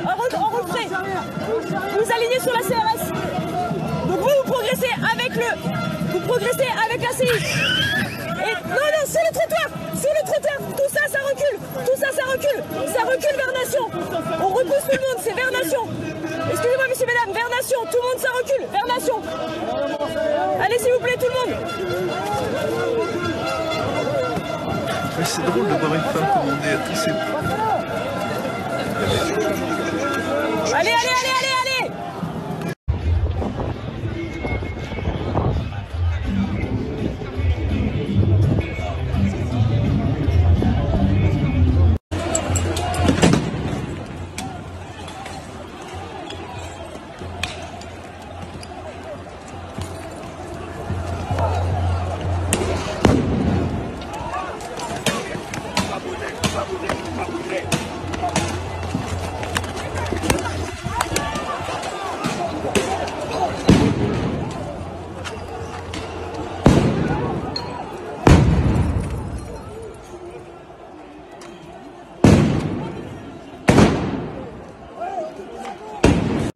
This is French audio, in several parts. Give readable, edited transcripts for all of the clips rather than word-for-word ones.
en retrait. Vous alignez sur la CRS. Donc vous progressez avec la CI. Et non, sur le trottoir, tout ça, ça recule vers Nation. On repousse tout le monde, c'est vers Nation. Excusez-moi, messieurs, mesdames, vers Nation, tout le monde, ça recule, vers Nation. Allez, s'il vous plaît, tout le monde. Mais c'est drôle de voir une femme commander à tisser. Allez.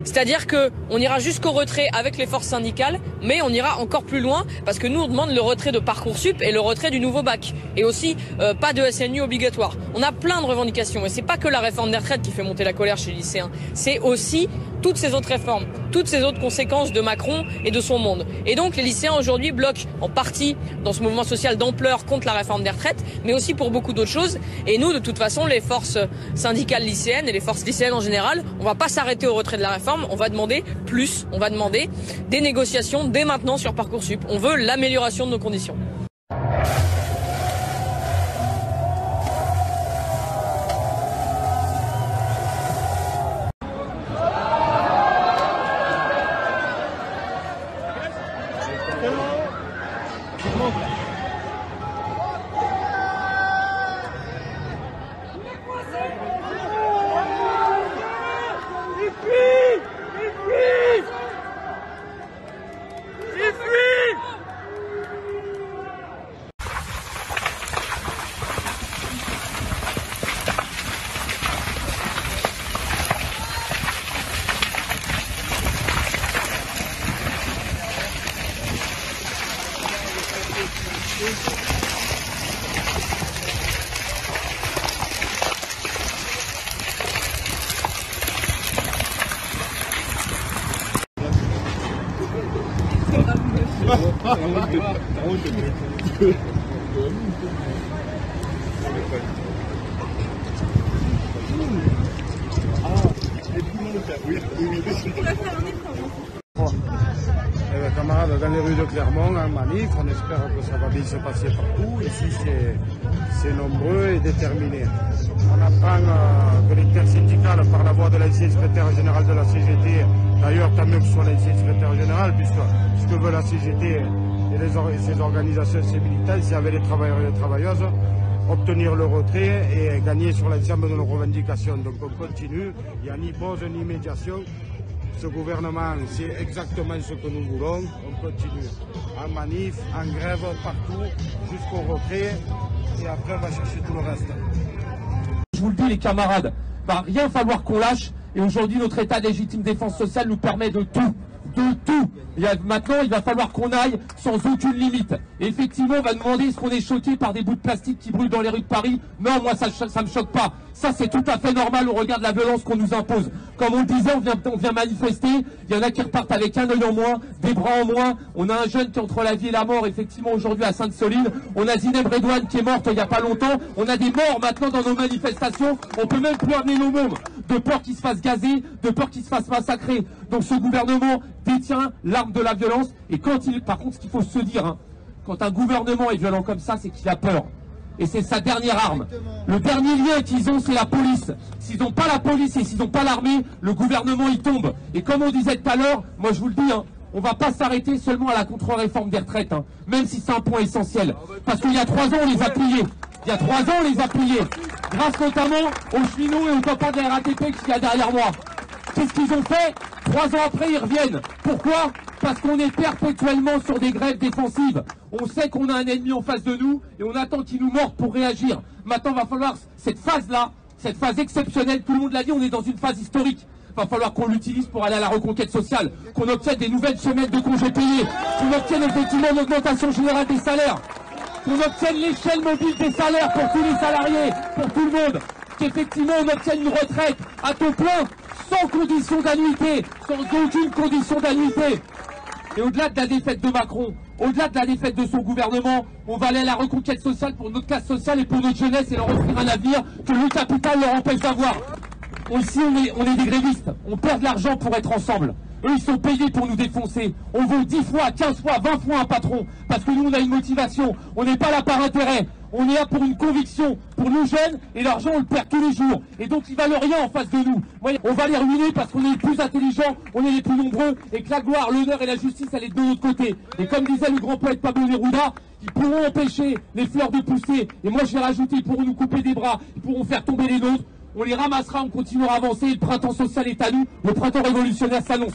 C'est-à-dire qu'on ira jusqu'au retrait avec les forces syndicales, mais on ira encore plus loin parce que nous on demande le retrait de Parcoursup et le retrait du nouveau bac. Et aussi pas de SNU obligatoire. On a plein de revendications et c'est pas que la réforme des retraites qui fait monter la colère chez les lycéens. C'est aussi toutes ces autres réformes, toutes ces autres conséquences de Macron et de son monde. Et donc les lycéens aujourd'hui bloquent en partie dans ce mouvement social d'ampleur contre la réforme des retraites, mais aussi pour beaucoup d'autres choses. Et nous, de toute façon, les forces syndicales lycéennes et les forces lycéennes en général, on va pas s'arrêter au retrait de la réforme, on va demander plus, on va demander des négociations dès maintenant sur Parcoursup. On veut l'amélioration de nos conditions. Camarades, dans les rues de Clermont, en manif, on espère que ça va bien se passer partout. Ici, c'est nombreux et déterminé. On apprend que l'intersyndicale, par la voix de l'ancien secrétaire général de la CGT, d'ailleurs, tant mieux que ce soit l'ancien secrétaire général, puisque ce que veut la CGT et ses organisations, ses militants, c'est avec les travailleurs et les travailleuses, obtenir le retrait et gagner sur l'ensemble de nos revendications. Donc on continue, il n'y a ni pause ni médiation. Ce gouvernement, c'est exactement ce que nous voulons. On continue en manif, en grève, partout, jusqu'au retrait. Et après, on va chercher tout le reste. Je vous le dis, les camarades, il va rien falloir qu'on lâche. Et aujourd'hui, notre état de légitime défense sociale nous permet de tout. De tout. Maintenant, il va falloir qu'on aille sans aucune limite. Et effectivement, on va demander est-ce qu'on est choqué par des bouts de plastique qui brûlent dans les rues de Paris. Non, moi, ça me choque pas. Ça, c'est tout à fait normal au regard de la violence qu'on nous impose. Comme on le disait, on vient manifester. Il y en a qui repartent avec un œil en moins, des bras en moins. On a un jeune qui est entre la vie et la mort, effectivement, aujourd'hui à Sainte-Soline. On a Zineb Redouane qui est morte il n'y a pas longtemps. On a des morts maintenant dans nos manifestations. On peut même plus amener nos mômes. De peur qu'ils se fassent gazer, de peur qu'ils se fassent massacrer. Donc ce gouvernement détient l'arme de la violence. Et par contre, ce qu'il faut se dire, hein, quand un gouvernement est violent comme ça, c'est qu'il a peur. Et c'est sa dernière arme. Le dernier lien qu'ils ont, c'est la police. S'ils n'ont pas la police et s'ils n'ont pas l'armée, le gouvernement, il tombe. Et comme on disait tout à l'heure, moi je vous le dis, hein, on ne va pas s'arrêter seulement à la contre-réforme des retraites, hein, même si c'est un point essentiel. Parce qu'il y a 3 ans, on les a pliés. Il y a 3 ans, on les a pliés. Grâce notamment aux cheminots et aux copains de la RATP qui y a derrière moi. Qu'est-ce qu'ils ont fait? 3 ans après, ils reviennent. Pourquoi? Parce qu'on est perpétuellement sur des grèves défensives. On sait qu'on a un ennemi en face de nous et on attend qu'il nous morde pour réagir. Maintenant, il va falloir cette phase-là cette phase exceptionnelle, tout le monde l'a dit, on est dans une phase historique. Il va falloir qu'on l'utilise pour aller à la reconquête sociale, qu'on obtienne des nouvelles semaines de congés payés, qu'on obtienne effectivement une augmentation générale des salaires, qu'on obtienne l'échelle mobile des salaires pour tous les salariés, pour tout le monde, qu'effectivement on obtienne une retraite à taux plein, sans condition d'annuité, sans aucune condition d'annuité. Et au-delà de la défaite de Macron, au-delà de la défaite de son gouvernement, on va aller à la reconquête sociale pour notre classe sociale et pour notre jeunesse et leur offrir un avenir que le capital leur empêche d'avoir. Aussi, on est des grévistes, on perd de l'argent pour être ensemble. Eux, ils sont payés pour nous défoncer. On vaut 10 fois, 15 fois, 20 fois un patron. Parce que nous, on a une motivation. On n'est pas là par intérêt. On est là pour une conviction, pour nos jeunes, et l'argent, on le perd tous les jours. Et donc, ils valent rien en face de nous. On va les ruiner parce qu'on est les plus intelligents, on est les plus nombreux, et que la gloire, l'honneur et la justice, elle est de notre côté. Et comme disait le grand poète Pablo Neruda, ils pourront empêcher les fleurs de pousser. Et moi, je vais rajouter, ils pourront nous couper des bras, ils pourront faire tomber les nôtres. On les ramassera, on continuera à avancer, et le printemps social est à nous, le printemps révolutionnaire s'annonce.